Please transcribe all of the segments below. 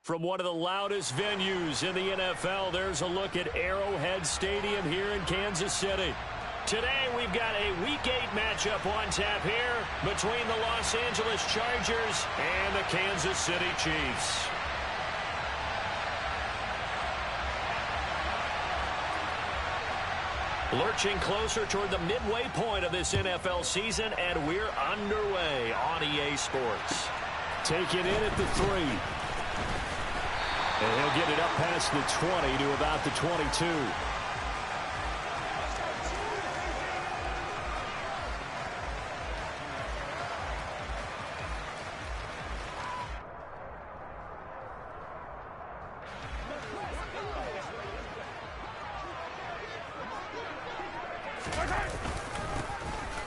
From one of the loudest venues in the NFL, there's a look at Arrowhead Stadium here in Kansas City. Today, we've got a Week 8 matchup on tap here between the Los Angeles Chargers and the Kansas City Chiefs. Lurching closer toward the midway point of this NFL season, and we're underway on EA Sports. Take it in at the 3. And he'll get it up past the 20 to about the 22.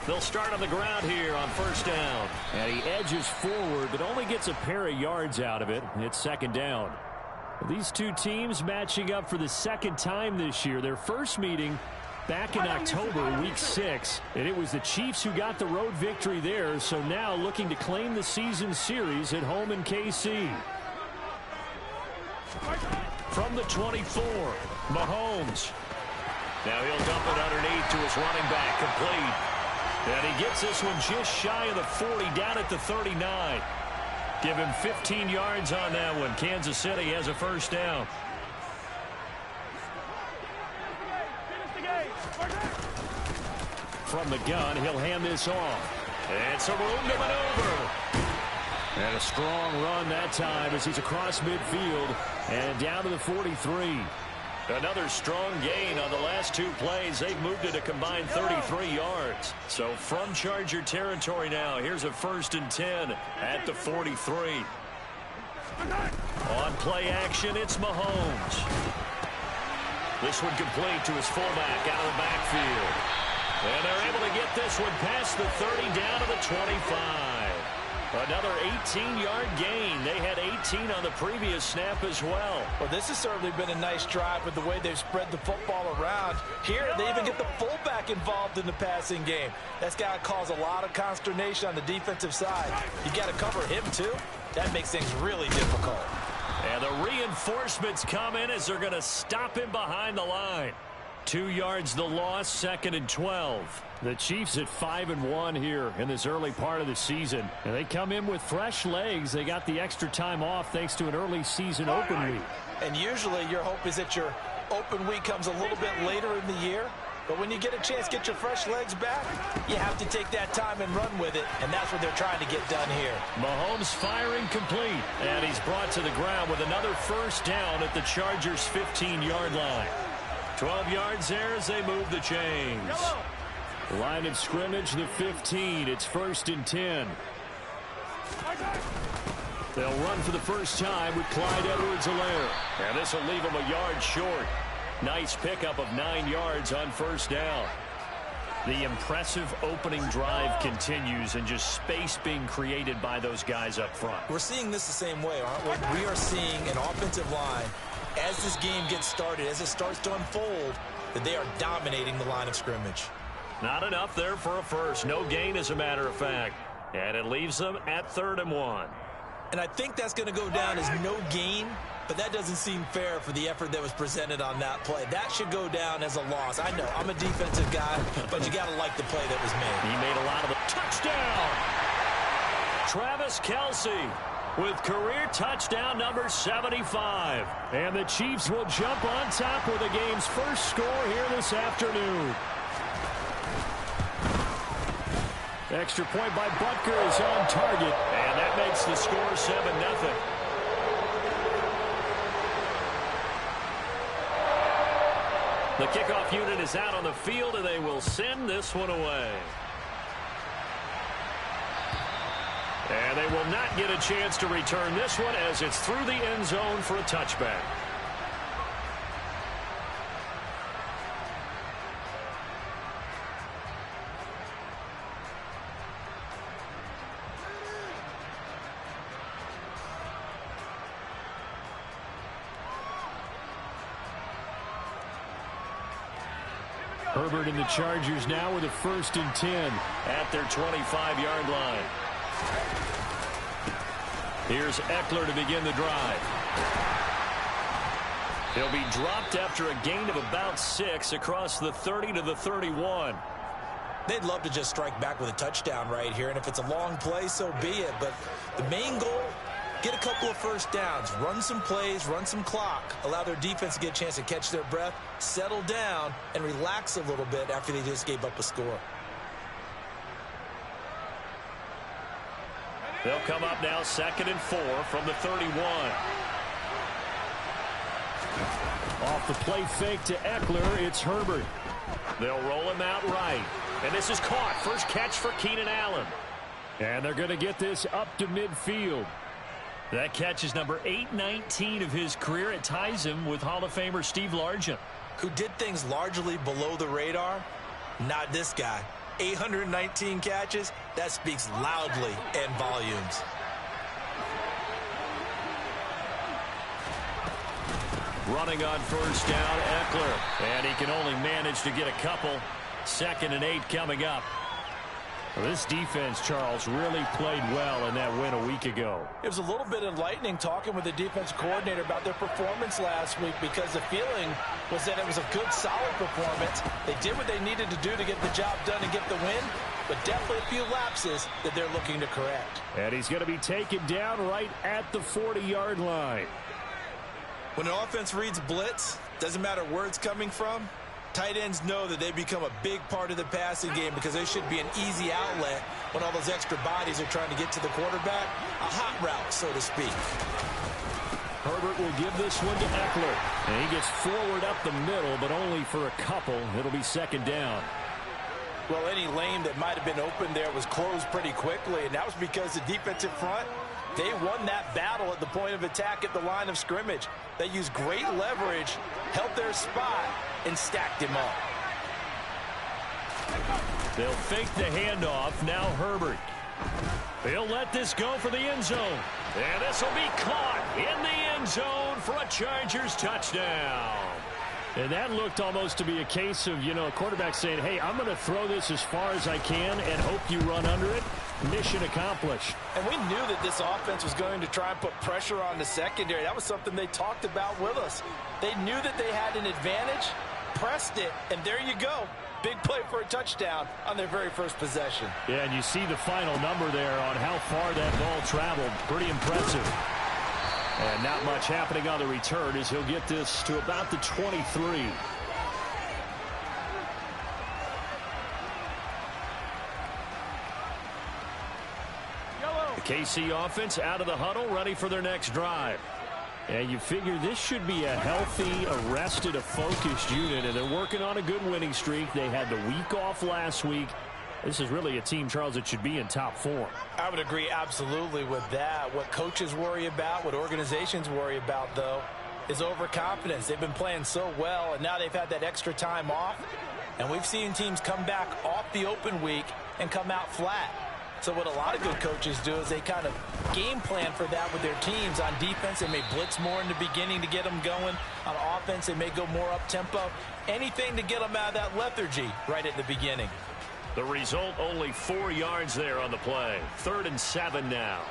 They'll start on the ground here on first down. And he edges forward, but only gets a pair of yards out of it. It's second down. These two teams matching up for the second time this year. Their first meeting back in October, Week 6. And it was the Chiefs who got the road victory there. So now looking to claim the season series at home in KC. From the 24, Mahomes. Now he'll dump it underneath to his running back, complete. And he gets this one just shy of the 40, down at the 39. Give him 15 yards on that one. Kansas City has a first down. From the gun, he'll hand this off. And some room to maneuver. And a strong run that time as he's across midfield and down to the 43. Another strong gain on the last two plays. They've moved it a combined 33 yards. So from Charger territory now, here's a 1st and 10 at the 43. On play action, it's Mahomes. This one complete to his fullback out of the backfield. And they're able to get this one past the 30 down to the 25. Another 18-yard gain. They had 18 on the previous snap as well. Well, this has certainly been a nice drive with the way they've spread the football around. Here, they even get the fullback involved in the passing game. That's got to cause a lot of consternation on the defensive side. You got to cover him, too. That makes things really difficult. And the reinforcements come in as they're going to stop him behind the line. 2 yards the loss, 2nd and 12. The Chiefs at 5-1 here in this early part of the season. And they come in with fresh legs. They got the extra time off thanks to an early season open week. And usually your hope is that your open week comes a little bit later in the year. But when you get a chance to get your fresh legs back, you have to take that time and run with it. And that's what they're trying to get done here. Mahomes firing complete. And he's brought to the ground with another first down at the Chargers' 15-yard line. 12 yards there as they move the chains. Line of scrimmage, the 15. It's 1st and 10. They'll run for the first time with Clyde Edwards-Helaire. And this will leave him a yard short. Nice pickup of 9 yards on first down. The impressive opening drive continues and just space being created by those guys up front. We're seeing this the same way, aren't we? We are seeing an offensive line, as this game gets started, as it starts to unfold, that they are dominating the line of scrimmage. Not enough there for a first. No gain, as a matter of fact. And it leaves them at 3rd and 1. And I think that's going to go down as no gain, but that doesn't seem fair for the effort that was presented on that play. That should go down as a loss. I know, I'm a defensive guy, but you got to like the play that was made. He made a lot of it. Touchdown! Travis Kelce with career touchdown number 75. And the Chiefs will jump on top with the game's first score here this afternoon. Extra point by Butker is on target, and that makes the score 7-0. The kickoff unit is out on the field, and they will send this one away. And they will not get a chance to return this one as it's through the end zone for a touchback. Herbert and the Chargers now with a 1st and 10 at their 25-yard line. Here's Eckler to begin the drive. He'll be dropped after a gain of about 6 across the 30 to the 31. They'd love to just strike back with a touchdown right here, and if it's a long play, so be it. But the main goal, get a couple of first downs, run some plays, run some clock, allow their defense to get a chance to catch their breath, settle down, and relax a little bit after they just gave up a score. They'll come up now 2nd and 4 from the 31. Off the play fake to Eckler, it's Herbert. They'll roll him out right. And this is caught. First catch for Keenan Allen. And they're going to get this up to midfield. That catch is number 819 of his career. It ties him with Hall of Famer Steve Largent, who did things largely below the radar. Not this guy. 819 catches. That speaks loudly in volumes. Running on first down, Eckler. And he can only manage to get a couple. 2nd and 8 coming up. Well, this defense, Charles, really played well in that win a week ago. It was a little bit enlightening talking with the defense coordinator about their performance last week, because the feeling was that it was a good, solid performance. They did what they needed to do to get the job done and get the win, but definitely a few lapses that they're looking to correct. And he's going to be taken down right at the 40-yard line. When an offense reads blitz, doesn't matter where it's coming from, tight ends know that they become a big part of the passing game, because they should be an easy outlet when all those extra bodies are trying to get to the quarterback. A hot route, so to speak. Herbert will give this one to Eckler. And he gets forward up the middle, but only for a couple. It'll be 2nd down. Well, any lane that might have been open there was closed pretty quickly, and that was because the defensive front, they won that battle at the point of attack at the line of scrimmage. They used great leverage, held their spot, and stacked him up. They'll fake the handoff. Now Herbert. He'll let this go for the end zone. And this will be caught in the end zone for a Chargers touchdown. And that looked almost to be a case of, a quarterback saying, hey, I'm going to throw this as far as I can and hope you run under it. Mission accomplished. And we knew that this offense was going to try and put pressure on the secondary. That was something they talked about with us. They knew that they had an advantage, pressed it, and there you go. Big play for a touchdown on their very first possession. Yeah, and you see the final number there on how far that ball traveled. Pretty impressive. And not much happening on the return as he'll get this to about the 23. The KC offense out of the huddle, ready for their next drive. And you figure this should be a healthy, arrested, a focused unit, and they're working on a good winning streak. They had the week off last week. This is really a team, Charles, that should be in top form. I would agree absolutely with that. What coaches worry about, what organizations worry about, though, is overconfidence. They've been playing so well, and now they've had that extra time off. And we've seen teams come back off the open week and come out flat. So what a lot of good coaches do is they kind of game plan for that with their teams. On defense, they may blitz more in the beginning to get them going. On offense, they may go more up-tempo. Anything to get them out of that lethargy right at the beginning. The result, only 4 yards there on the play. 3rd and 7 now.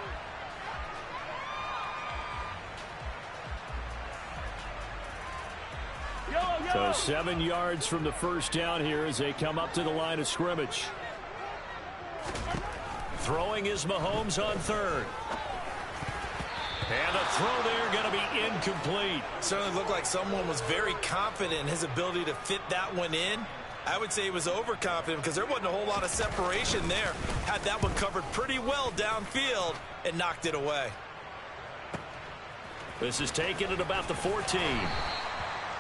So 7 yards from the first down here as they come up to the line of scrimmage. Throwing is Mahomes on 3rd. And the throw there going to be incomplete. Certainly looked like someone was very confident in his ability to fit that one in. I would say he was overconfident because there wasn't a whole lot of separation there. Had that one covered pretty well downfield and knocked it away. This is taken at about the 14.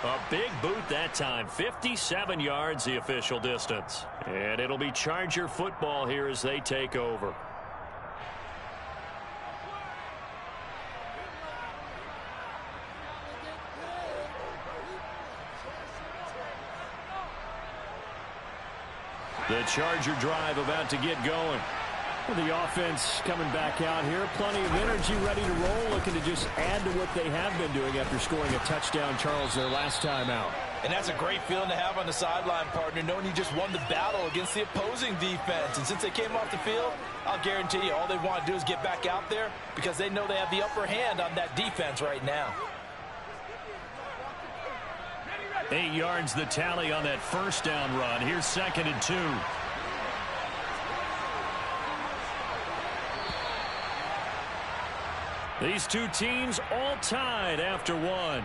A big boot that time. 57 yards the official distance. And it'll be Charger football here as they take over. The Charger drive about to get going. The offense coming back out here. Plenty of energy, ready to roll. Looking to just add to what they have been doing after scoring a touchdown, Charles, their last time out. And that's a great feeling to have on the sideline, partner, knowing you just won the battle against the opposing defense. And since they came off the field, I'll guarantee you all they want to do is get back out there because they know they have the upper hand on that defense right now. 8 yards the tally on that first down run. Here's 2nd and 2. These two teams all tied after one.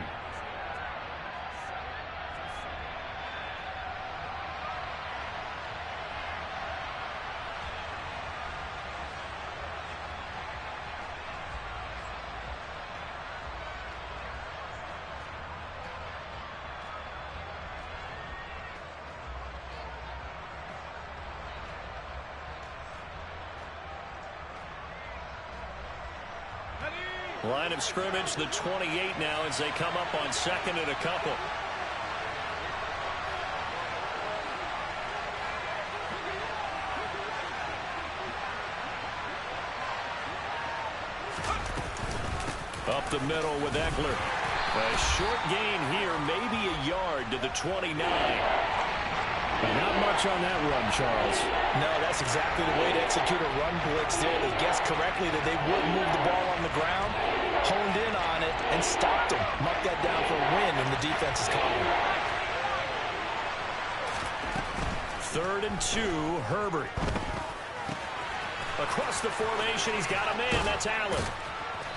Line of scrimmage, the 28 now as they come up on 2nd and a couple. Up the middle with Eckler. A short gain here, maybe a yard to the 29. Not much on that run, Charles. No, that's exactly the way to execute a run blitz there. They guessed correctly that they would move the ball on the ground, honed in on it, and stopped them. Mark that down for a win in the defense's column. 3rd and 2, Herbert. Across the formation, he's got a man. That's Allen.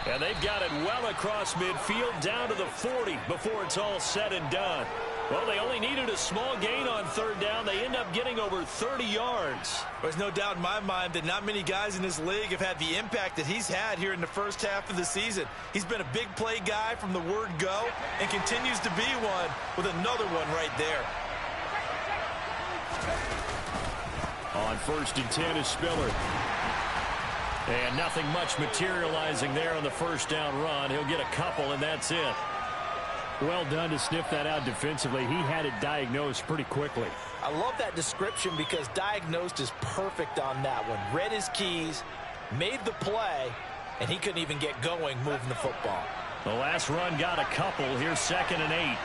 And they've got it well across midfield down to the 40 before it's all said and done. Well, they only needed a small gain on 3rd down. They end up getting over 30 yards. There's no doubt in my mind that not many guys in this league have had the impact that he's had here in the first half of the season. He's been a big play guy from the word go and continues to be one with another one right there. On 1st and 10 is Spiller. And nothing much materializing there on the first down run. He'll get a couple, and that's it. Well done to sniff that out defensively. He had it diagnosed pretty quickly. I love that description because diagnosed is perfect on that one. Read his keys, made the play, and he couldn't even get going moving the football. The last run got a couple. Here's 2nd and 8.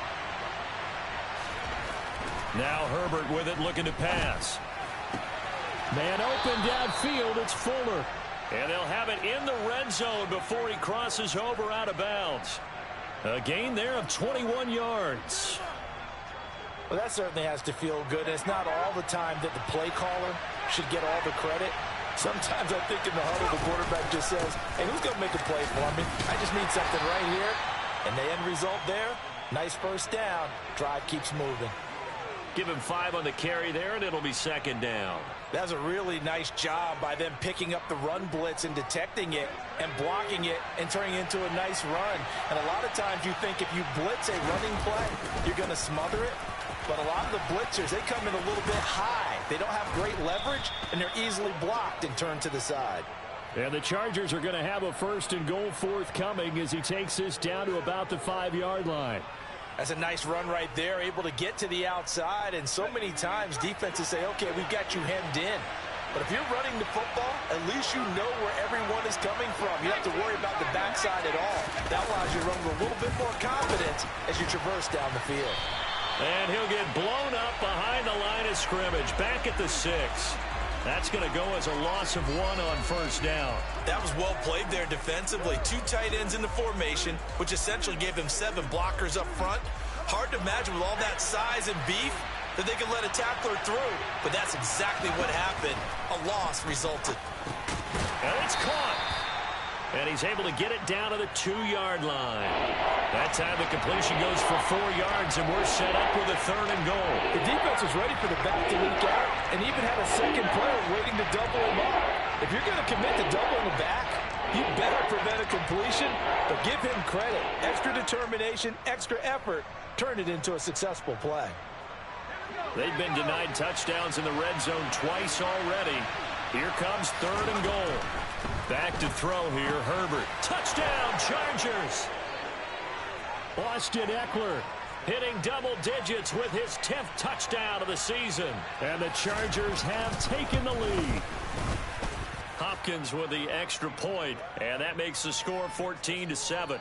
Now Herbert with it, looking to pass. Man open downfield, it's Fuller. And they'll have it in the red zone before he crosses over out of bounds. A gain there of 21 yards. Well, that certainly has to feel good. And it's not all the time that the play caller should get all the credit. Sometimes I think in the huddle, the quarterback just says, hey, who's going to make a play for me? I just need something right here. And the end result there, nice first down. Drive keeps moving. Give him 5 on the carry there, and it'll be 2nd down. That was a really nice job by them picking up the run blitz and detecting it and blocking it and turning it into a nice run. And a lot of times you think if you blitz a running play, you're going to smother it. But a lot of the blitzers, they come in a little bit high. They don't have great leverage, and they're easily blocked and turned to the side. And the Chargers are going to have a 1st and goal forthcoming as he takes this down to about the 5-yard line. That's a nice run right there, able to get to the outside. And so many times defenses say, okay, we've got you hemmed in. But if you're running the football, at least you know where everyone is coming from. You don't have to worry about the backside at all. That allows you to run with a little bit more confidence as you traverse down the field. And he'll get blown up behind the line of scrimmage, back at the 6. That's going to go as a loss of 1 on 1st down. That was well played there defensively. 2 tight ends in the formation, which essentially gave him 7 blockers up front. Hard to imagine with all that size and beef that they could let a tackler through. But that's exactly what happened. A loss resulted. And it's caught. And he's able to get it down to the 2-yard line. That time the completion goes for 4 yards, and we're set up with a 3rd and goal. The defense was ready for the back to leak out and even had a second player waiting to double him up. If you're going to commit to doubling the back, you better prevent a completion, but give him credit. Extra determination, extra effort, turn it into a successful play. They've been denied touchdowns in the red zone twice already. Here comes 3rd and goal. Back to throw here, Herbert. Touchdown, Chargers! Austin Eckler hitting double digits with his 10th touchdown of the season. And the Chargers have taken the lead. Hopkins with the extra point, and that makes the score 14-7.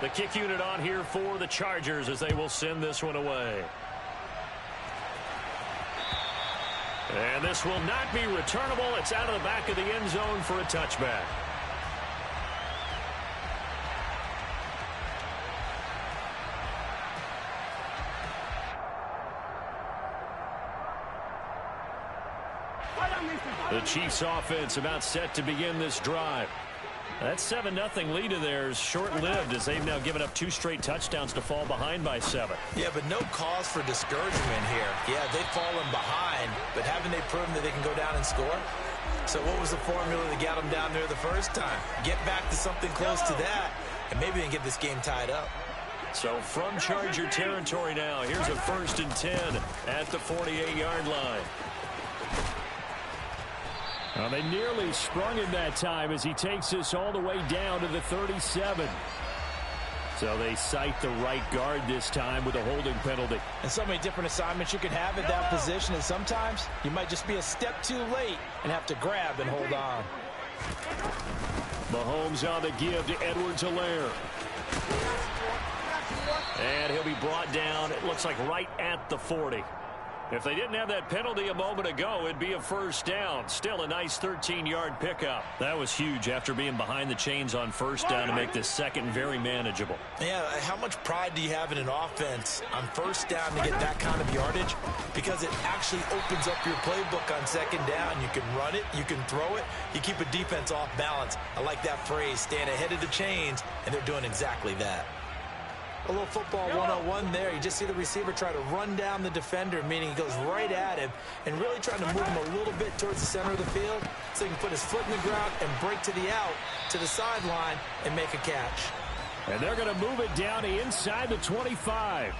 The kick unit on here for the Chargers as they will send this one away. And this will not be returnable. It's out of the back of the end zone for a touchback. The Chiefs offense about set to begin this drive. That 7-0 lead of theirs short-lived as they've now given up 2 straight touchdowns to fall behind by 7. Yeah, but no cause for discouragement here. Yeah, they've fallen behind, but haven't they proven that they can go down and score? So what was the formula that got them down there the first time? Get back to something close to that, and maybe they can get this game tied up. So from Charger territory now, here's a 1st and 10 at the 48-yard line. Well, they nearly sprung him that time as he takes this all the way down to the 37. So they cite the right guard this time with a holding penalty. And so many different assignments you can have at that position, and sometimes you might just be a step too late and have to grab and hold on. Mahomes on the give to Edwards-Helaire. And he'll be brought down, it looks like right at the 40. If they didn't have that penalty a moment ago, it'd be a 1st down. Still a nice 13-yard pickup. That was huge after being behind the chains on 1st down to make this second very manageable. Yeah, how much pride do you have in an offense on 1st down to get that kind of yardage? Because it actually opens up your playbook on 2nd down. You can run it, you can throw it, you keep a defense off balance. I like that phrase, staying ahead of the chains, and they're doing exactly that. A little football 101 there. You just see the receiver try to run down the defender, meaning he goes right at him and really trying to move him a little bit towards the center of the field so he can put his foot in the ground and break to the out, to the sideline, and make a catch. And they're going to move it down to inside the 25.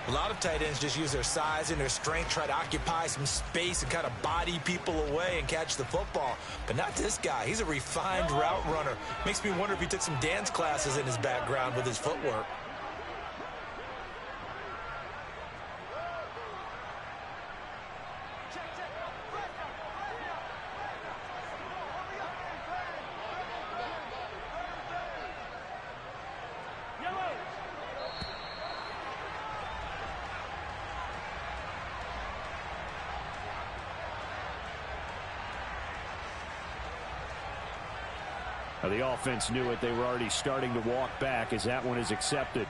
A lot of tight ends just use their size and their strength, try to occupy some space and kind of body people away and catch the football. But not this guy. He's a refined route runner. Makes me wonder if he took some dance classes in his background with his footwork. The offense knew it. They were already starting to walk back as that one is accepted.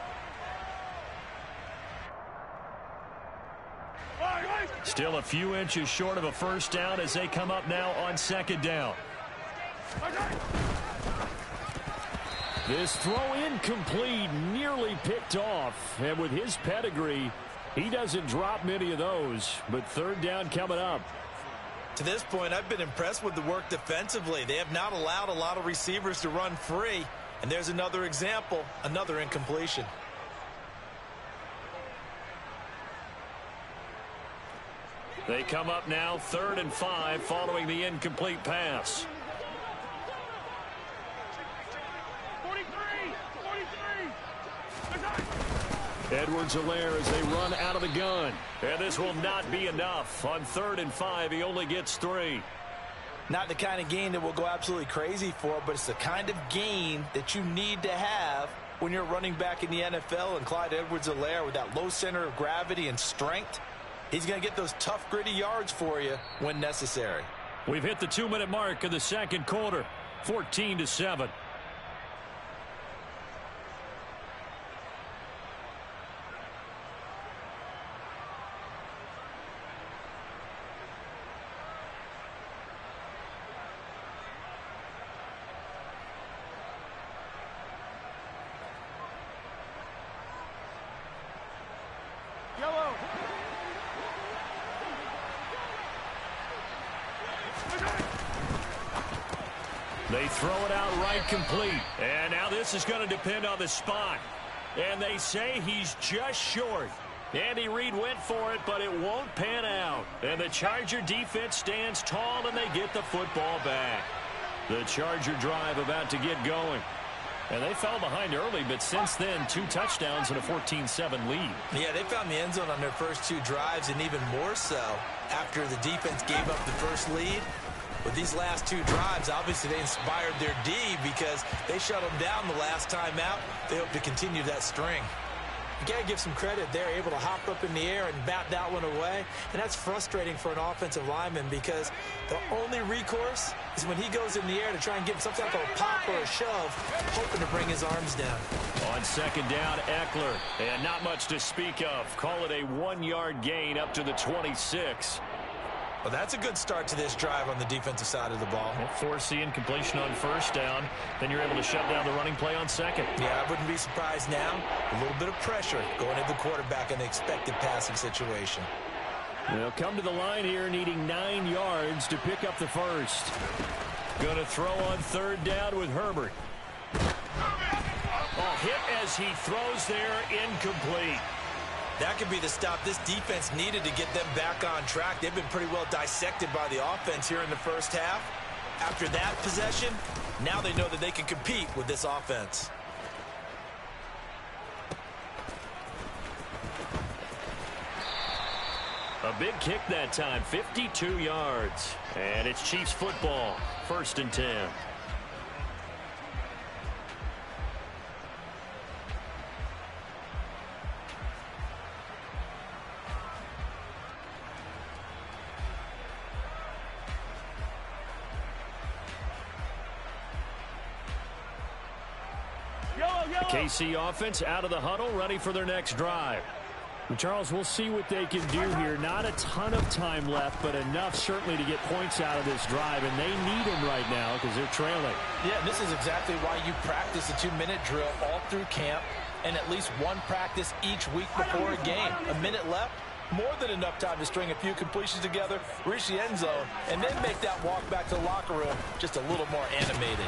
Still a few inches short of a 1st down as they come up now on 2nd down. This throw incomplete, nearly picked off. And with his pedigree, he doesn't drop many of those. But 3rd down coming up. To this point, I've been impressed with the work defensively. They have not allowed a lot of receivers to run free. And there's another example, another incompletion. They come up now 3rd and 5 following the incomplete pass. 43. Edwards-Helaire as they run out of the gun. And this will not be enough. On 3rd and 5, he only gets 3. Not the kind of gain that we'll go absolutely crazy for, but it's the kind of gain that you need to have when you're running back in the NFL. And Clyde Edwards-Helaire, with that low center of gravity and strength, he's going to get those tough, gritty yards for you when necessary. We've hit the 2-minute mark of the 2nd quarter, 14-7. They throw it out right complete. And now this is going to depend on the spot. And they say he's just short. Andy Reid went for it, but it won't pan out. And the Charger defense stands tall, and they get the football back. The Charger drive about to get going. And they fell behind early, but since then, 2 touchdowns and a 14-7 lead. Yeah, they found the end zone on their first 2 drives, and even more so after the defense gave up the first lead. With these last two drives, obviously they inspired their D because they shut them down the last time out. They hope to continue that string. You got to give some credit. They're able to hop up in the air and bat that one away. And that's frustrating for an offensive lineman because the only recourse is when he goes in the air to try and get some type of a pop or a shove, hoping to bring his arms down. On second down, Eckler. And not much to speak of. Call it a 1-yard gain up to the 26. Well, that's a good start to this drive on the defensive side of the ball. Well, force the incompletion on first down. Then you're able to shut down the running play on second. Yeah, I wouldn't be surprised now. A little bit of pressure going into the quarterback in the expected passing situation. They'll come to the line here needing 9 yards to pick up the first. Going to throw on third down with Herbert. Oh, hit as he throws there, incomplete. That could be the stop this defense needed to get them back on track. They've been pretty well dissected by the offense here in the first half. After that possession, now they know that they can compete with this offense. A big kick that time, 52 yards. And it's Chiefs football, 1st and 10. KC offense out of the huddle, ready for their next drive. And Charles, we'll see what they can do here. Not a ton of time left, but enough certainly to get points out of this drive, and they need them right now because they're trailing. Yeah, this is exactly why you practice a 2-minute drill all through camp and at least one practice each week before a game. A minute left, more than enough time to string a few completions together, reach the end zone, and then make that walk back to the locker room just a little more animated.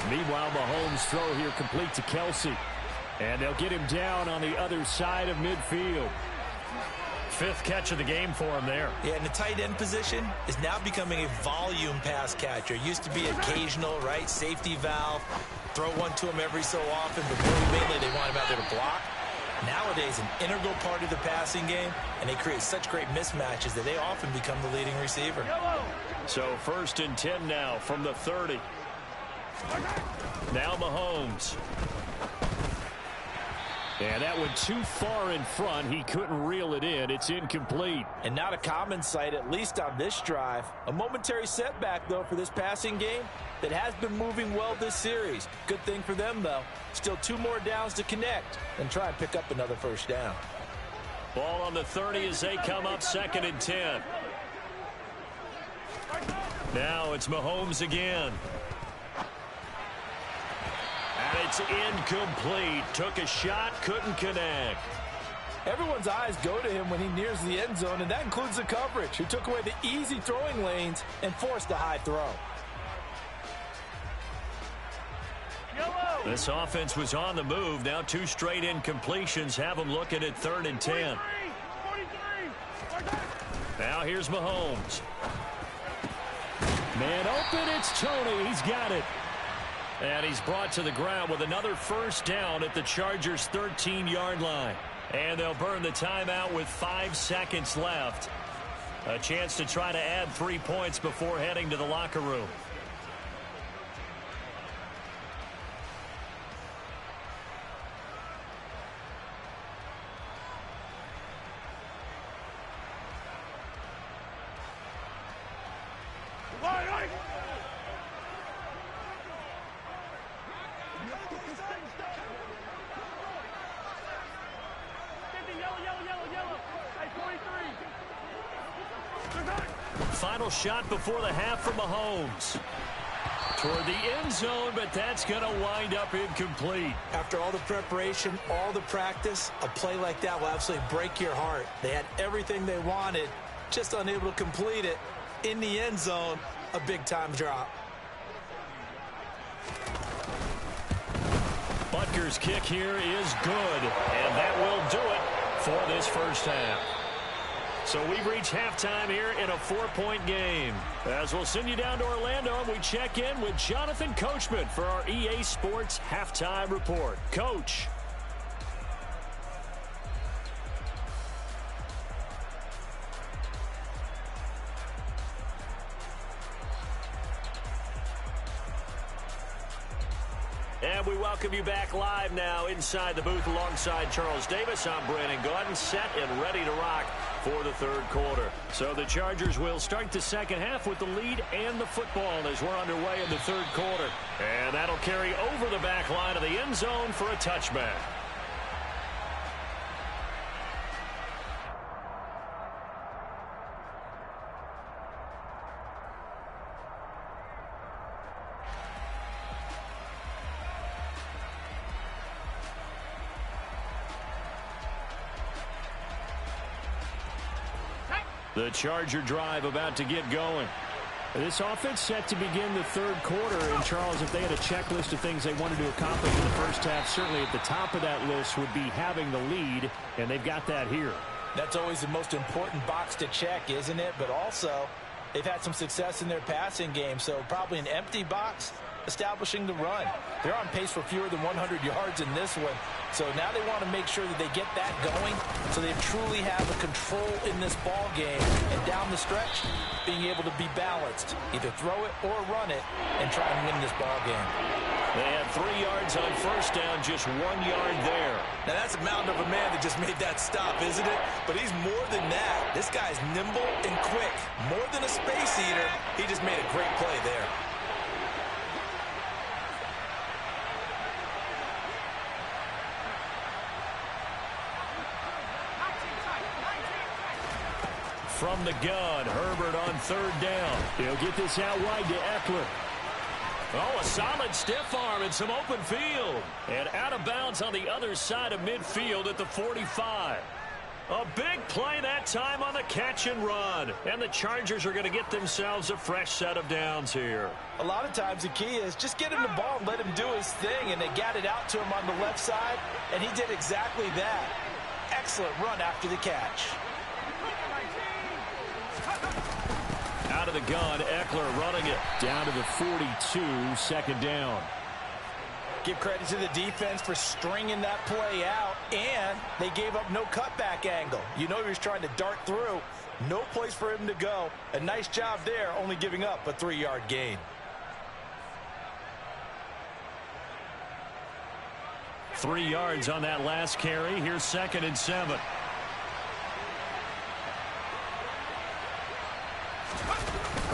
Meanwhile, Mahomes' throw here complete to Kelsey. And they'll get him down on the other side of midfield. 5th catch of the game for him there. Yeah, and the tight end position is now becoming a volume pass catcher. Used to be occasional, right? Safety valve. Throw one to him every so often, but really mainly they want him out there to block. Nowadays, an integral part of the passing game, and they create such great mismatches that they often become the leading receiver. So 1st and 10 now from the 30. Now Mahomes. And that went too far in front. He couldn't reel it in. It's incomplete. And not a common sight, at least on this drive. A momentary setback, though, for this passing game that has been moving well this series. Good thing for them, though. Still 2 more downs to connect and try and pick up another first down. Ball on the 30 as they come up 2nd and 10. Now it's Mahomes again. And it's incomplete. Took a shot, couldn't connect. Everyone's eyes go to him when he nears the end zone, and that includes the coverage, who took away the easy throwing lanes and forced a high throw. This offense was on the move. Now 2 straight incompletions have them looking at 3rd and 10. Now here's Mahomes. Man open, it's Tony. He's got it. And he's brought to the ground with another first down at the Chargers' 13-yard line. And they'll burn the timeout with 5 seconds left. A chance to try to add 3 points before heading to the locker room. Final shot before the half for Mahomes. Toward the end zone, but that's going to wind up incomplete. After all the preparation, all the practice, a play like that will absolutely break your heart. They had everything they wanted, just unable to complete it. In the end zone, a big-time drop. Butker's kick here is good, and that will do it for this first half. So we've reached halftime here in a 4-point game. As we'll send you down to Orlando, and we check in with Jonathan Coachman for our EA Sports Halftime Report. Coach. And we welcome you back live now inside the booth alongside Charles Davis. I'm Brandon Gaudin, set and ready to rock for the third quarter. So the Chargers will start the second half with the lead and the football as we're underway in the third quarter. And that'll carry over the back line of the end zone for a touchback. The Charger drive about to get going. This offense set to begin the third quarter. And, Charles, if they had a checklist of things they wanted to accomplish in the first half, certainly at the top of that list would be having the lead, and they've got that here. That's always the most important box to check, isn't it? But also, they've had some success in their passing game, so probably an empty box establishing the run. They're on pace for fewer than 100 yards in this one. So now they want to make sure that they get that going so they truly have a control in this ball game. And down the stretch, being able to be balanced. Either throw it or run it and try and win this ball game. They had 3 yards on first down, just 1 yard there. Now that's a mountain of a man that just made that stop, isn't it? But he's more than that. This guy's nimble and quick. More than a space eater, he just made a great play there. From the gun, Herbert on third down. He'll get this out wide to Eckler. Oh, a solid stiff arm and some open field. And out of bounds on the other side of midfield at the 45. A big play that time on the catch and run. And the Chargers are going to get themselves a fresh set of downs here. A lot of times the key is just get him the ball and let him do his thing. And they got it out to him on the left side. And he did exactly that. Excellent run after the catch. Out of the gun, Eckler running it down to the 42, second down. Give credit to the defense for stringing that play out, and they gave up no cutback angle. You know he was trying to dart through. No place for him to go. A nice job there, only giving up a 3-yard gain. Three yards on that last carry. Here's 2nd and 7.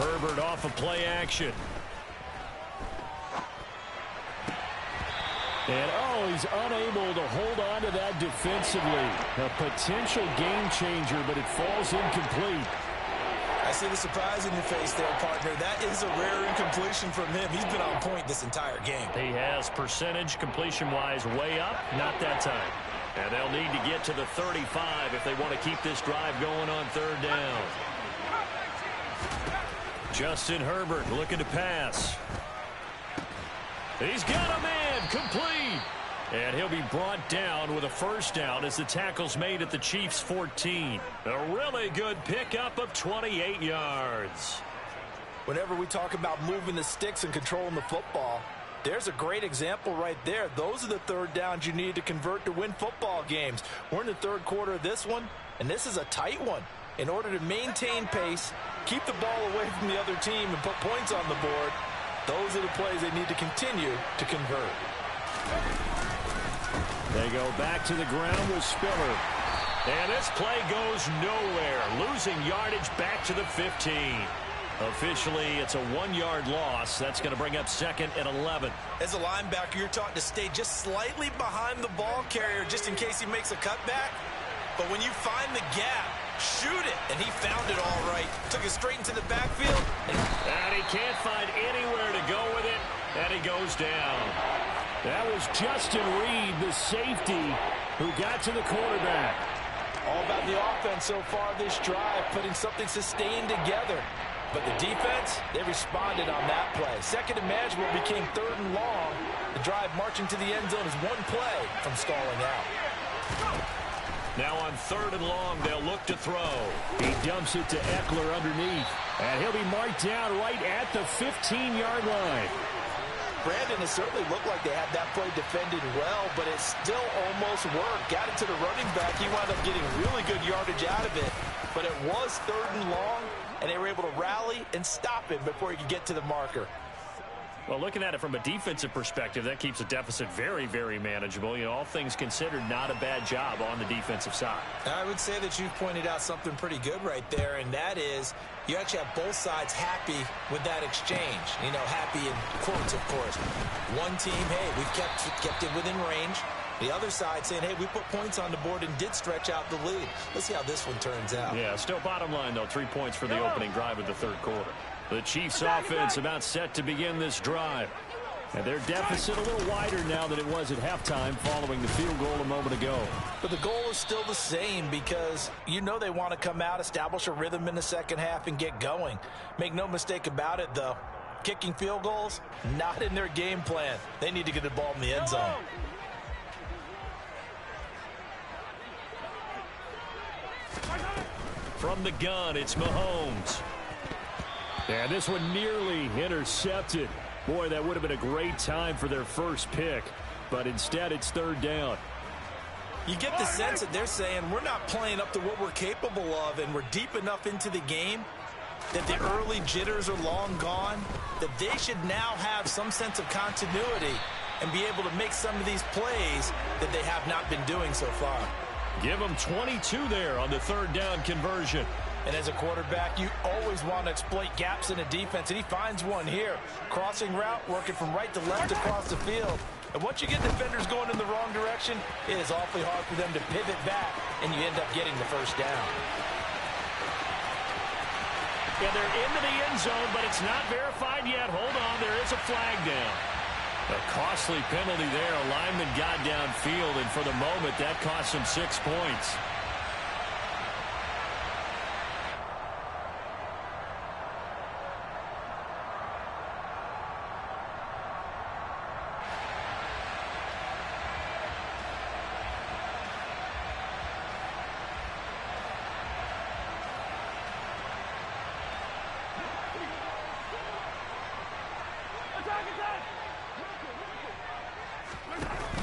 Herbert off of play action. And, oh, he's unable to hold on to that defensively. A potential game changer, but it falls incomplete. I see the surprise in your face there, partner. That is a rare incompletion from him. He's been on point this entire game. He has percentage completion-wise way up. Not that time. And they'll need to get to the 35 if they want to keep this drive going on third down. Justin Herbert looking to pass. He's got a man complete. And he'll be brought down with a first down as the tackle's made at the Chiefs' 14. A really good pickup of 28 yards. Whenever we talk about moving the sticks and controlling the football, there's a great example right there. Those are the third downs you need to convert to win football games. We're in the third quarter of this one, and this is a tight one. In order to maintain pace, keep the ball away from the other team, and put points on the board, those are the plays they need to continue to convert. They go back to the ground with Spiller. And this play goes nowhere. Losing yardage back to the 15. Officially, it's a 1-yard loss. That's going to bring up 2nd and 11. As a linebacker, you're taught to stay just slightly behind the ball carrier just in case he makes a cutback. But when you find the gap, shoot it. And he found it all right. Took it straight into the backfield. And he can't find anywhere to go with it. And he goes down. That was Justin Reed, the safety, who got to the quarterback. All about the offense so far this drive, putting something sustained together. But the defense, they responded on that play. Second and manageable became 3rd and long. The drive marching to the end zone is one play from stalling out. Now on 3rd and long, they'll look to throw. He dumps it to Eckler underneath. And he'll be marked down right at the 15-yard line. Brandon, it certainly looked like they had that play defended well, but it still almost worked. Got it to the running back. He wound up getting really good yardage out of it. But it was 3rd and long, and they were able to rally and stop him before he could get to the marker. Well, looking at it from a defensive perspective, that keeps the deficit very, very manageable. You know, all things considered, not a bad job on the defensive side. I would say that you've pointed out something pretty good right there, and that is you actually have both sides happy with that exchange. You know, happy in quotes, of course. One team, hey, we've kept it within range. The other side saying, hey, we put points on the board and did stretch out the lead. Let's see how this one turns out. Yeah, still bottom line, though, 3 points for the opening drive of the third quarter. The Chiefs offense about set to begin this drive. And their deficit a little wider now than it was at halftime following the field goal a moment ago. But the goal is still the same because you know they want to come out, establish a rhythm in the second half, and get going. Make no mistake about it, though. Kicking field goals, not in their game plan. They need to get the ball in the end zone. From the gun, it's Mahomes. And this one nearly intercepted. Boy, that would have been a great time for their first pick. But instead, it's third down. You get the sense that they're saying we're not playing up to what we're capable of, and we're deep enough into the game that the early jitters are long gone, that they should now have some sense of continuity and be able to make some of these plays that they have not been doing so far. Give them 22 there on the third down conversion. And as a quarterback, you always want to exploit gaps in a defense, and he finds one here. Crossing route, working from right to left across the field. And once you get defenders going in the wrong direction, it is awfully hard for them to pivot back, and you end up getting the first down. Yeah, they're into the end zone, but it's not verified yet. Hold on, there is a flag down. A costly penalty there. A lineman got downfield, and for the moment, that cost him 6 points.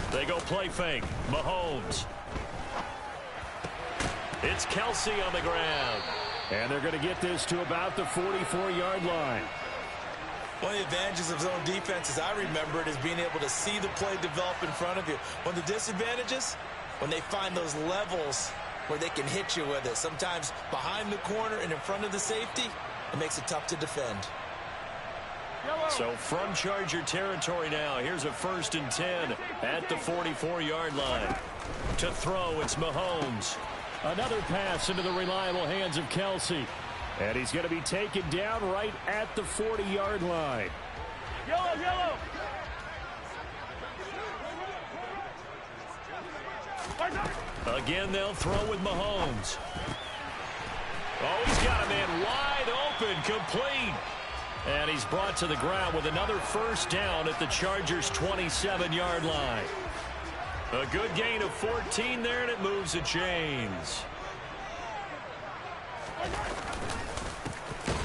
They go play fake. Mahomes. It's Kelsey on the ground. And they're going to get this to about the 44-yard line. One of the advantages of zone defense, as I remember it, is being able to see the play develop in front of you. One of the disadvantages, when they find those levels where they can hit you with it. Sometimes behind the corner and in front of the safety, it makes it tough to defend. So from Charger territory now, here's a 1st and 10 at the 44-yard line. To throw, it's Mahomes. Another pass into the reliable hands of Kelsey. And he's going to be taken down right at the 40-yard line. Yellow. Again, they'll throw with Mahomes. Oh, he's got a man wide open, complete. And he's brought to the ground with another first down at the Chargers' 27-yard line. A good gain of 14 there, and it moves the chains.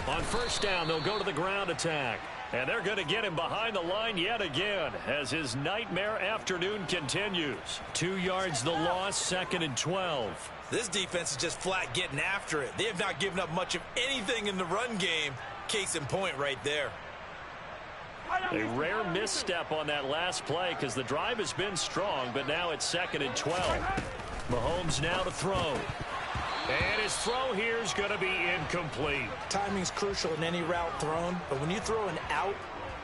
On first down, they'll go to the ground attack. And they're going to get him behind the line yet again as his nightmare afternoon continues. 2 yards the loss, 2nd and 12. This defense is just flat getting after it. They have not given up much of anything in the run game. Case in point right there. A rare misstep on that last play because the drive has been strong, but now it's 2nd and 12. Mahomes now to throw. And his throw here is going to be incomplete. Timing's crucial in any route thrown, but when you throw an out,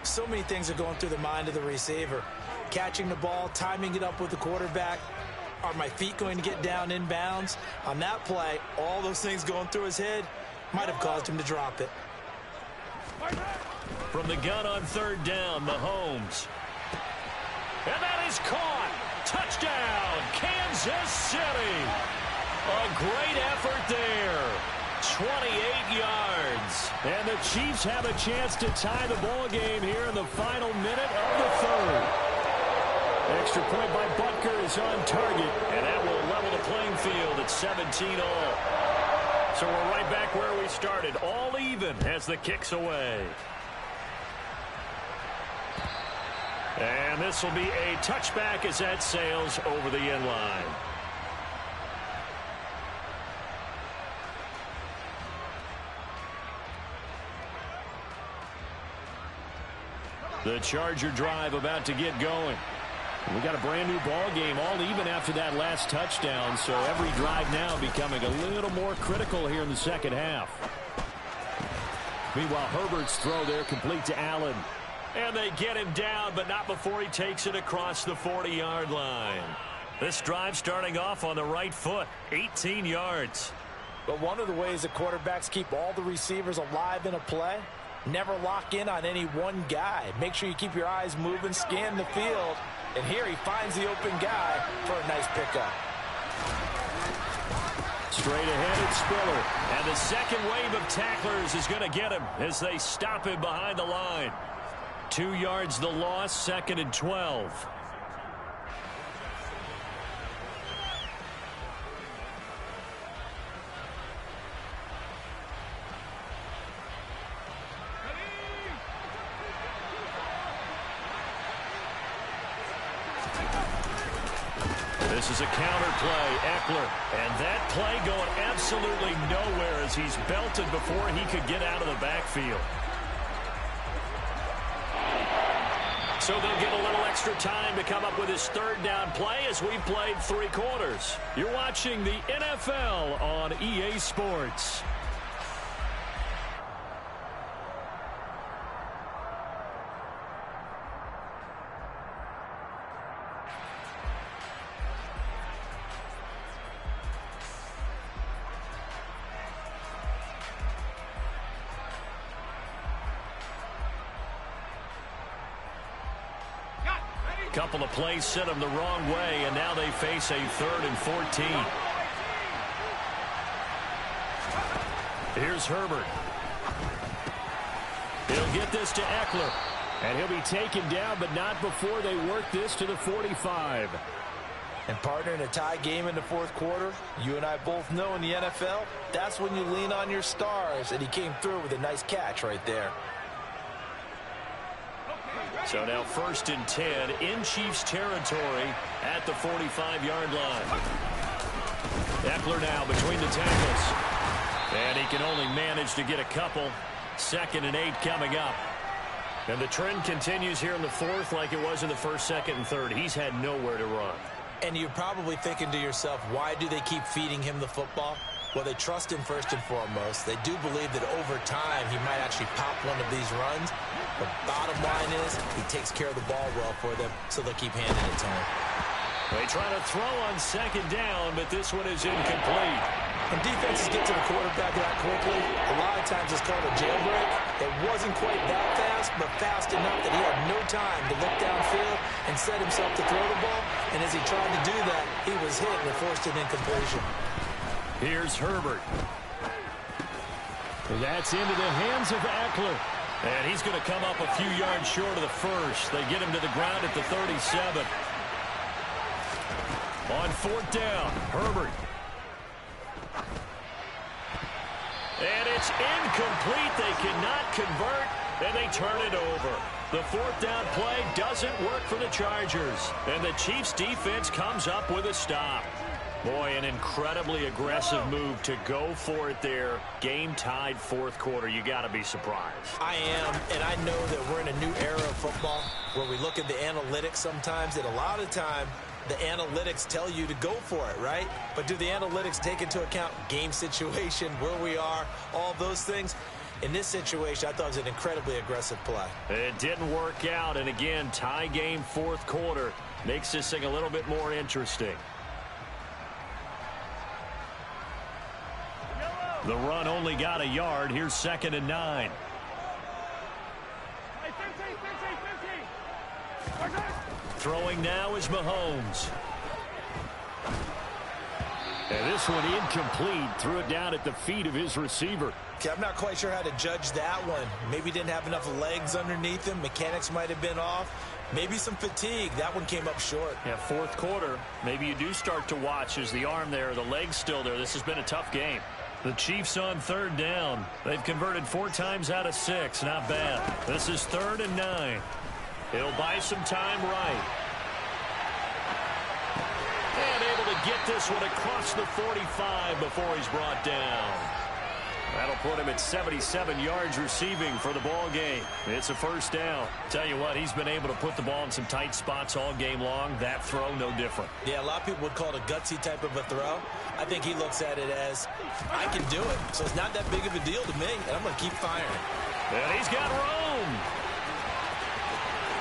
so many things are going through the mind of the receiver. Catching the ball, timing it up with the quarterback. Are my feet going to get down inbounds? On that play, all those things going through his head might have caused him to drop it. From the gun on third down, Mahomes. And that is caught. Touchdown, Kansas City. A great effort there. 28 yards. And the Chiefs have a chance to tie the ball game here in the final minute of the third. Extra point by Butker is on target, and that will level the playing field at 17-all. So we're right back where we started, all even as the kick's away. And this will be a touchback as that sails over the end line. The Charger drive about to get going. We got a brand new ball game, all even after that last touchdown, so every drive now becoming a little more critical here in the second half. Meanwhile, Herbert's throw there complete to Allen. And they get him down, but not before he takes it across the 40-yard line. This drive starting off on the right foot, 18 yards. But one of the ways that quarterbacks keep all the receivers alive in a play, never lock in on any one guy. Make sure you keep your eyes moving, scan the field. And here he finds the open guy for a nice pickup. Straight ahead, it's Spiller. And the second wave of tacklers is going to get him as they stop him behind the line. 2 yards the loss, 2nd and 12. This is a counter play, Eckler. And that play going absolutely nowhere as he's belted before he could get out of the backfield. So they'll get a little extra time to come up with his third down play as we've played 3 quarters. You're watching the NFL on EA Sports. Couple of plays sent them the wrong way, and now they face a 3rd and 14. Here's Herbert. He'll get this to Eckler, and he'll be taken down, but not before they work this to the 45. And partner, in a tie game in the 4th quarter, you and I both know in the NFL, that's when you lean on your stars, and he came through with a nice catch right there. So now 1st and 10 in Chiefs territory at the 45-yard line. Eckler now between the tackles. And he can only manage to get a couple. 2nd and 8 coming up. And the trend continues here in the 4th like it was in the 1st, 2nd, and 3rd. He's had nowhere to run. And you're probably thinking to yourself, why do they keep feeding him the football? Well, they trust him first and foremost. They do believe that over time he might actually pop one of these runs. The bottom line is he takes care of the ball well for them, so they'll keep handing it to him. They try to throw on 2nd down, but this one is incomplete. When defenses get to the quarterback that quickly, a lot of times it's called a jailbreak. It wasn't quite that fast, but fast enough that he had no time to look downfield and set himself to throw the ball. And as he tried to do that, he was hit and forced an incompletion. Here's Herbert. That's into the hands of Eckler. And he's going to come up a few yards short of the 1st. They get him to the ground at the 37. On 4th down, Herbert. And it's incomplete. They cannot convert, and they turn it over. The 4th down play doesn't work for the Chargers. And the Chiefs defense comes up with a stop. Boy, an incredibly aggressive move to go for it there. Game tied 4th quarter. You got to be surprised. I am, and I know that we're in a new era of football where we look at the analytics sometimes, and a lot of time the analytics tell you to go for it, right? But do the analytics take into account game situation, where we are, all those things? In this situation, I thought it was an incredibly aggressive play. It didn't work out, and again, tie game 4th quarter makes this thing a little bit more interesting. The run only got a yard. Here's 2nd and 9. Throwing now is Mahomes. And this one incomplete. Threw it down at the feet of his receiver. Okay, I'm not quite sure how to judge that one. Maybe didn't have enough legs underneath him. Mechanics might have been off. Maybe some fatigue. That one came up short. Yeah, 4th quarter. Maybe you do start to watch as the arm there, the leg's still there. This has been a tough game. The Chiefs on 3rd down. They've converted 4 times out of 6. Not bad. This is 3rd and 9. He'll buy some time right. And able to get this one across the 45 before he's brought down. That'll put him at 77 yards receiving for the ball game. It's a first down. Tell you what, he's been able to put the ball in some tight spots all game long. That throw, no different. Yeah, a lot of people would call it a gutsy type of a throw. I think he looks at it as, I can do it. So it's not that big of a deal to me, and I'm going to keep firing. And he's got room.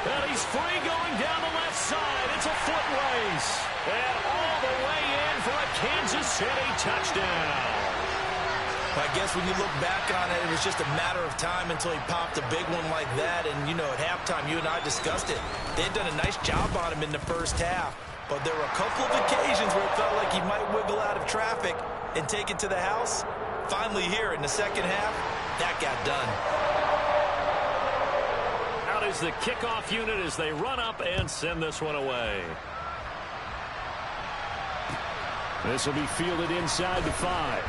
And he's free going down the left side. It's a foot race. And all the way in for a Kansas City touchdown. I guess when you look back on it, it was just a matter of time until he popped a big one like that. And, you know, at halftime, you and I discussed it. They had done a nice job on him in the first half. But there were a couple of occasions where it felt like he might wiggle out of traffic and take it to the house. Finally here in the second half, that got done. Out is the kickoff unit as they run up and send this one away. This will be fielded inside the 5.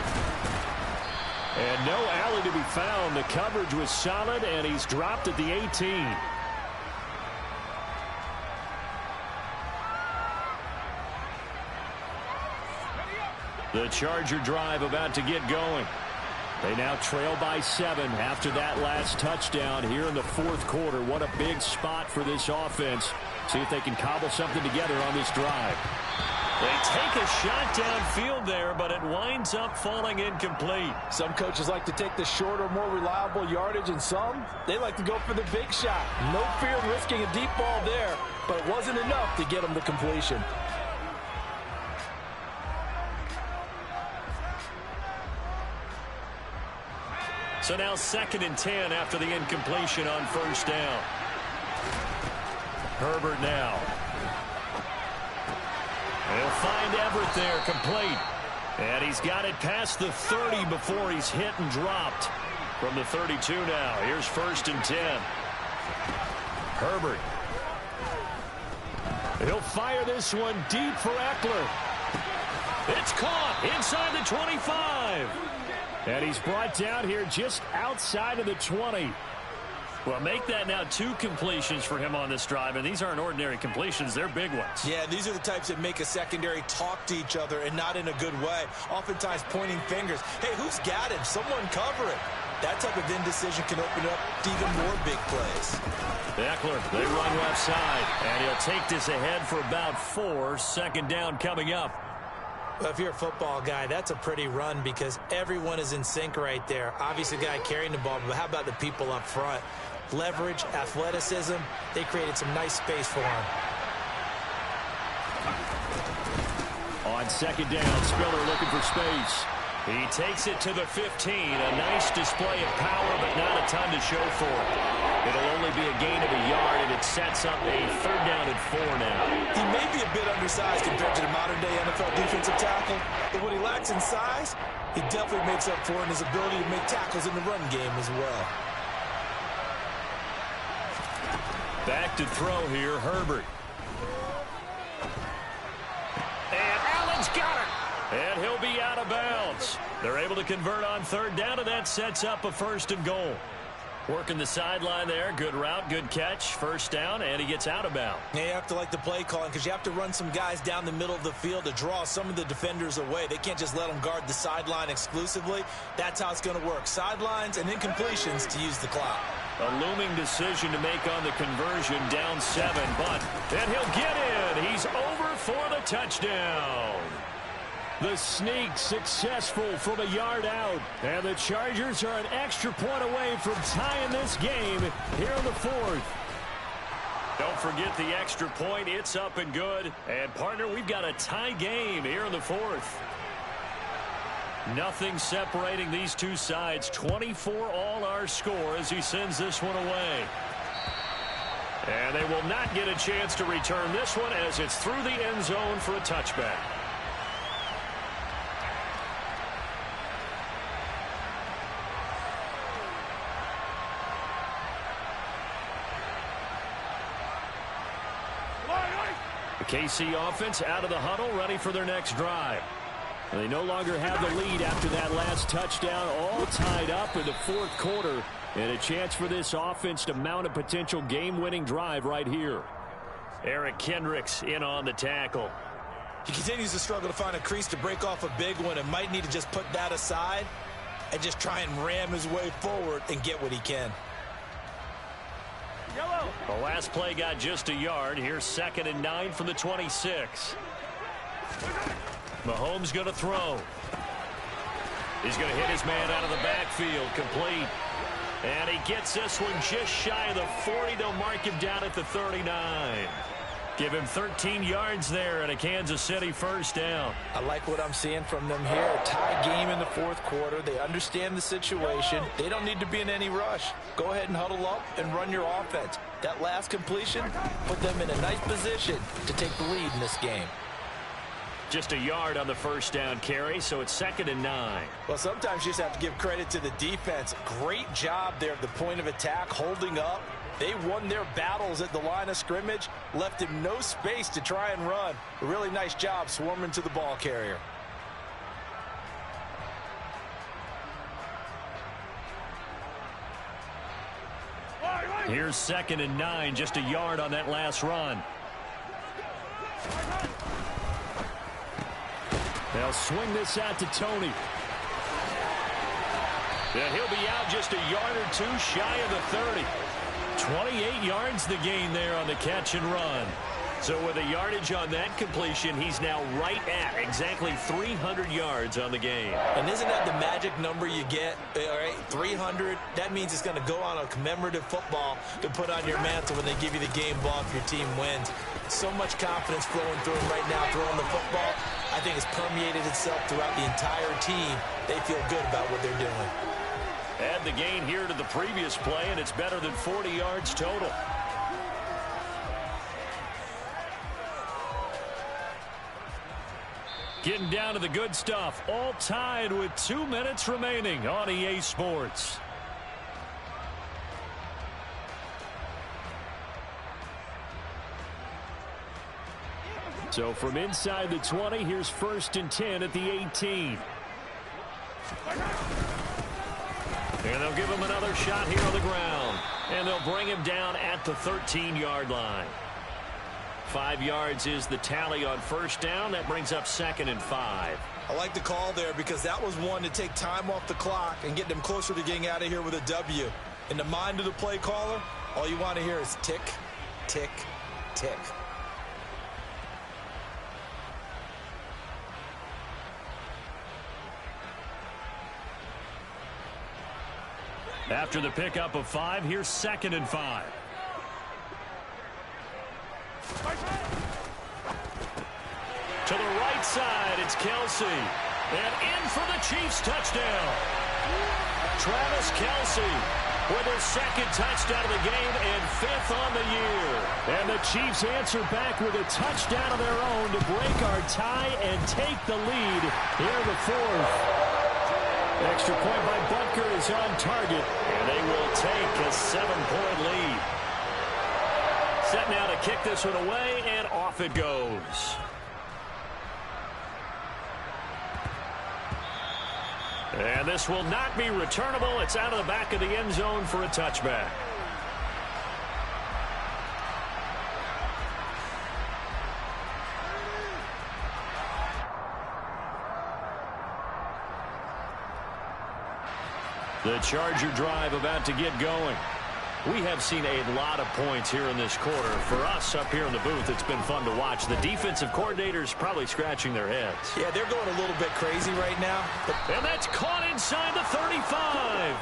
And no alley to be found. The coverage was solid, and he's dropped at the 18. The Charger drive about to get going. They now trail by 7 after that last touchdown here in the fourth quarter. What a big spot for this offense. See if they can cobble something together on this drive. They take a shot downfield there, but it winds up falling incomplete. Some coaches like to take the shorter, more reliable yardage, and some, they like to go for the big shot. No fear of risking a deep ball there, but it wasn't enough to get them the completion. So now 2nd and 10 after the incompletion on first down. Herbert now. He'll find Everett there, complete. And he's got it past the 30 before he's hit and dropped. From the 32 now, here's 1st and 10. Herbert. He'll fire this one deep for Eckler. It's caught inside the 25. And he's brought down here just outside of the 20. Well, make that now 2 completions for him on this drive, and these aren't ordinary completions. They're big ones. Yeah, these are the types that make a secondary talk to each other and not in a good way. Oftentimes pointing fingers. Hey, who's got him? Someone cover it. That type of indecision can open up to even more big plays. Eckler, they run left side, and he'll take this ahead for about 4. 2nd down coming up. Well, if you're a football guy, that's a pretty run because everyone is in sync right there. Obviously, the guy carrying the ball, but how about the people up front? Leverage, athleticism, they created some nice space for him. On 2nd down, Spiller looking for space. He takes it to the 15. A nice display of power, but not a ton to show for it. It'll only be a gain of a yard, and it sets up a 3rd down and 4 now. He may be a bit undersized compared to the modern-day NFL defensive tackle, but what he lacks in size, he definitely makes up for in his ability to make tackles in the run game as well. Back to throw here, Herbert. And Allen's got it. And he'll be out of bounds. They're able to convert on 3rd down, and that sets up a 1st and goal. Working the sideline there. Good route, good catch. 1st down, and he gets out of bounds. Yeah, you have to like the play calling because you have to run some guys down the middle of the field to draw some of the defenders away. They can't just let them guard the sideline exclusively. That's how it's going to work. Sidelines and incompletions to use the clock. A looming decision to make on the conversion, down 7, but then he'll get in. He's over for the touchdown. The sneak successful from a yard out. And the Chargers are an extra point away from tying this game here in the 4th. Don't forget the extra point. It's up and good. And, partner, we've got a tie game here in the 4th. Nothing separating these two sides. 24 all our score as he sends this one away. And they will not get a chance to return this one as it's through the end zone for a touchback. The KC offense out of the huddle, ready for their next drive. They no longer have the lead after that last touchdown, all tied up in the 4th quarter, and a chance for this offense to mount a potential game-winning drive right here. Eric Kendricks in on the tackle. He continues to struggle to find a crease to break off a big one and might need to just put that aside. and just try and ram his way forward and get what he can. The last play got just a yard. Here's 2nd and 9 from the 26. Mahomes going to throw. He's going to hit his man out of the backfield. Complete. And he gets this one just shy of the 40. They'll mark him down at the 39. Give him 13 yards there and a Kansas City first down. I like what I'm seeing from them here. A tie game in the 4th quarter. They understand the situation. They don't need to be in any rush. Go ahead and huddle up and run your offense. That last completion put them in a nice position to take the lead in this game. Just a yard on the first down carry, so it's 2nd and 9. Well, sometimes you just have to give credit to the defense. Great job there at the point of attack, holding up. They won their battles at the line of scrimmage, left him no space to try and run. A really nice job swarming to the ball carrier. Here's 2nd and 9, just a yard on that last run. They'll swing this out to Tony. Yeah, he'll be out just a yard or two shy of the 30. 28 yards the gain there on the catch and run. So with a yardage on that completion, he's now right at exactly 300 yards on the game. And isn't that the magic number you get? All right, 300. That means it's going to go on a commemorative football to put on your mantle when they give you the game ball if your team wins. So much confidence flowing through him right now throwing the football. I think it's permeated itself throughout the entire team. They feel good about what they're doing. Add the gain here to the previous play, and it's better than 40 yards total. Getting down to the good stuff. All tied with 2 minutes remaining on EA Sports. So from inside the 20, here's 1st and 10 at the 18. And they'll give him another shot here on the ground. And they'll bring him down at the 13-yard line. 5 yards is the tally on first down. That brings up 2nd and 5. I like the call there because that was one to take time off the clock and get them closer to getting out of here with a W. In the mind of the play caller, all you want to hear is tick, tick, tick. After the pickup of 5, here's 2nd and 5. To the right side, it's Kelsey. And in for the Chiefs touchdown. Travis Kelsey with his 2nd touchdown of the game and 5th on the year. And the Chiefs answer back with a touchdown of their own to break our tie and take the lead here in the 4th. Extra point by Butker is on target, and they will take a 7-point lead. Set now to kick this one away, and off it goes. And this will not be returnable. It's out of the back of the end zone for a touchback. The Charger drive about to get going. We have seen a lot of points here in this quarter. For us up here in the booth, it's been fun to watch. The defensive coordinators probably scratching their heads. Yeah, they're going a little bit crazy right now. And that's caught inside the 35.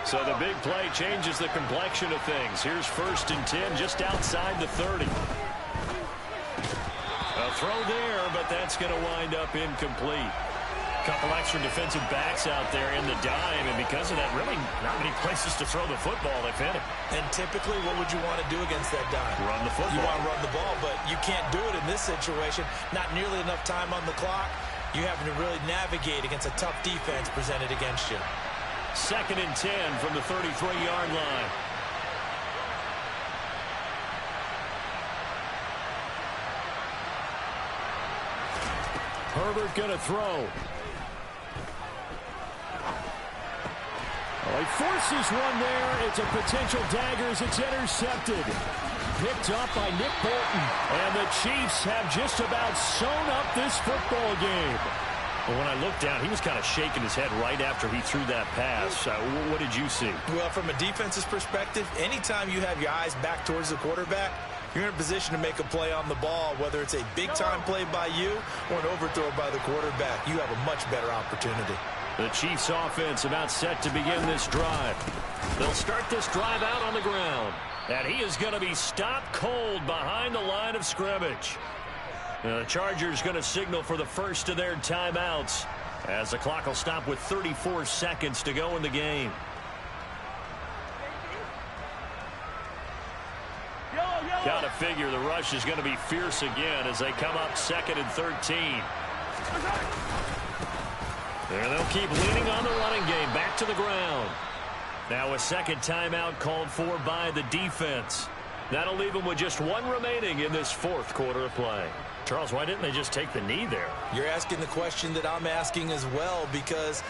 So the big play changes the complexion of things. Here's 1st and 10 just outside the 30. A throw there, but that's going to wind up incomplete. Couple extra defensive backs out there in the dime, and because of that, really not many places to throw the football, if any. And typically, what would you want to do against that dime? Run the football. You want to run the ball, but you can't do it in this situation. Not nearly enough time on the clock. You having to really navigate against a tough defense presented against you. 2nd and 10 from the 33-yard line. Herbert going to throw. Well, he forces one there. It's a potential dagger as it's intercepted. Picked up by Nick Bolton. And the Chiefs have just about sewn up this football game. Well, when I looked down, he was kind of shaking his head right after he threw that pass. What did you see? Well, from a defense's perspective, anytime you have your eyes back towards the quarterback, you're in a position to make a play on the ball, whether it's a big-time play by you or an overthrow by the quarterback. You have a much better opportunity. The Chiefs offense about set to begin this drive. They'll start this drive out on the ground. And he is going to be stopped cold behind the line of scrimmage. The Chargers going to signal for the first of their timeouts as the clock will stop with 34 seconds to go in the game. Got to figure the rush is going to be fierce again as they come up 2nd and 13. And they'll keep leaning on the running game back to the ground. Now a second timeout called for by the defense. That'll leave them with just one remaining in this 4th quarter of play. Charles, why didn't they just take the knee there? You're asking the question that I'm asking as well, because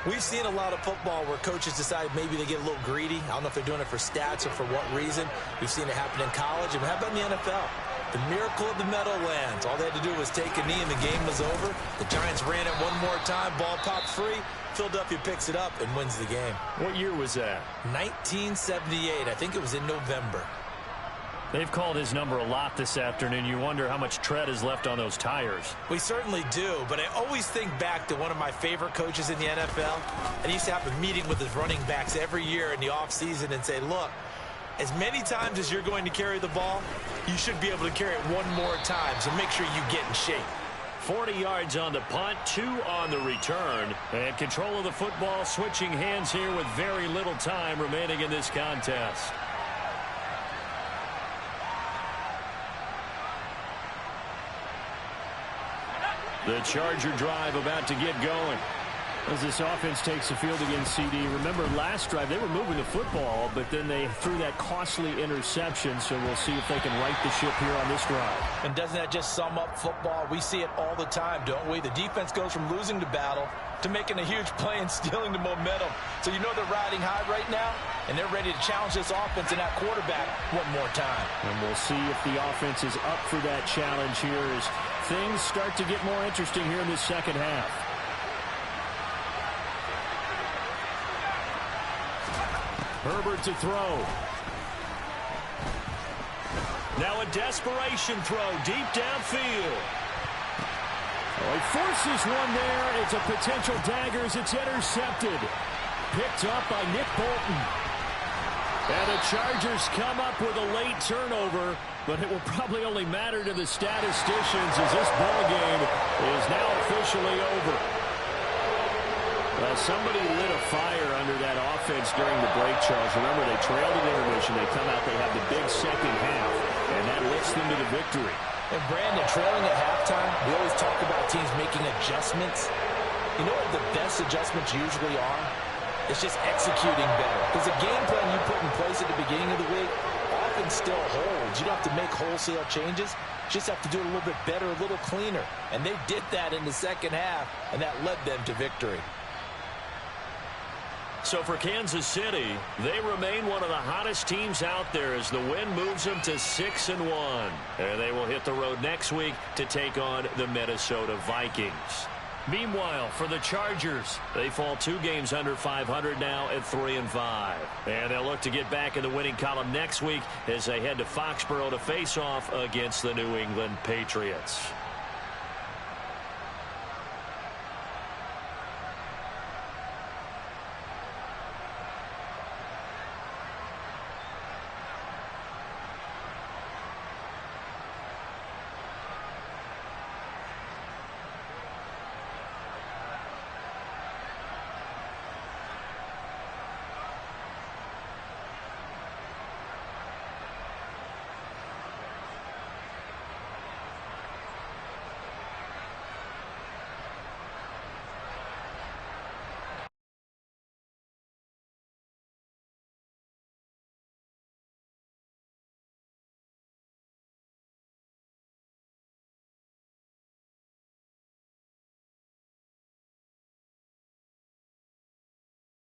we've seen a lot of football where coaches decide maybe they get a little greedy. I don't know if they're doing it for stats or for what reason. We've seen it happen in college. And how about in the NFL? The miracle of the Meadowlands. All they had to do was take a knee and the game was over. The Giants ran it one more time. Ball popped free. Philadelphia picks it up and wins the game. What year was that? 1978. I think it was in November. They've called his number a lot this afternoon. You wonder how much tread is left on those tires. We certainly do, but I always think back to one of my favorite coaches in the NFL. And he used to have a meeting with his running backs every year in the offseason and say, look, as many times as you're going to carry the ball, you should be able to carry it one more time, so make sure you get in shape. 40 yards on the punt, 2 on the return. And control of the football switching hands here with very little time remaining in this contest. The Charger drive about to get going. As this offense takes the field against CD. Remember last drive they were moving the football, but then they threw that costly interception, so we'll see if they can right the ship here on this drive. And doesn't that just sum up football? We see it all the time, don't we? The defense goes from losing the battle to making a huge play and stealing the momentum. So you know they're riding high right now, and they're ready to challenge this offense and that quarterback one more time. And we'll see if the offense is up for that challenge here as things start to get more interesting here in this second half. Herbert to throw. Now a desperation throw deep downfield. Oh, he forces one there. It's a potential dagger as it's intercepted. Picked up by Nick Bolton. And the Chargers come up with a late turnover, but it will probably only matter to the statisticians as this ball game is now officially over. Well, somebody lit a fire under that offense during the break, Charles. Remember, they trailed at intermission. They come out, they have the big second half, and that lifts them to the victory. And Brandon, trailing at halftime, we always talk about teams making adjustments. You know what the best adjustments usually are? It's just executing better. Because the game plan you put in place at the beginning of the week often still holds. You don't have to make wholesale changes. You just have to do it a little bit better, a little cleaner. And they did that in the second half, and that led them to victory. So for Kansas City, they remain one of the hottest teams out there as the win moves them to 6-1. And they will hit the road next week to take on the Minnesota Vikings. Meanwhile, for the Chargers, they fall 2 games under 500 now at 3-5. And they'll look to get back in the winning column next week as they head to Foxborough to face off against the New England Patriots.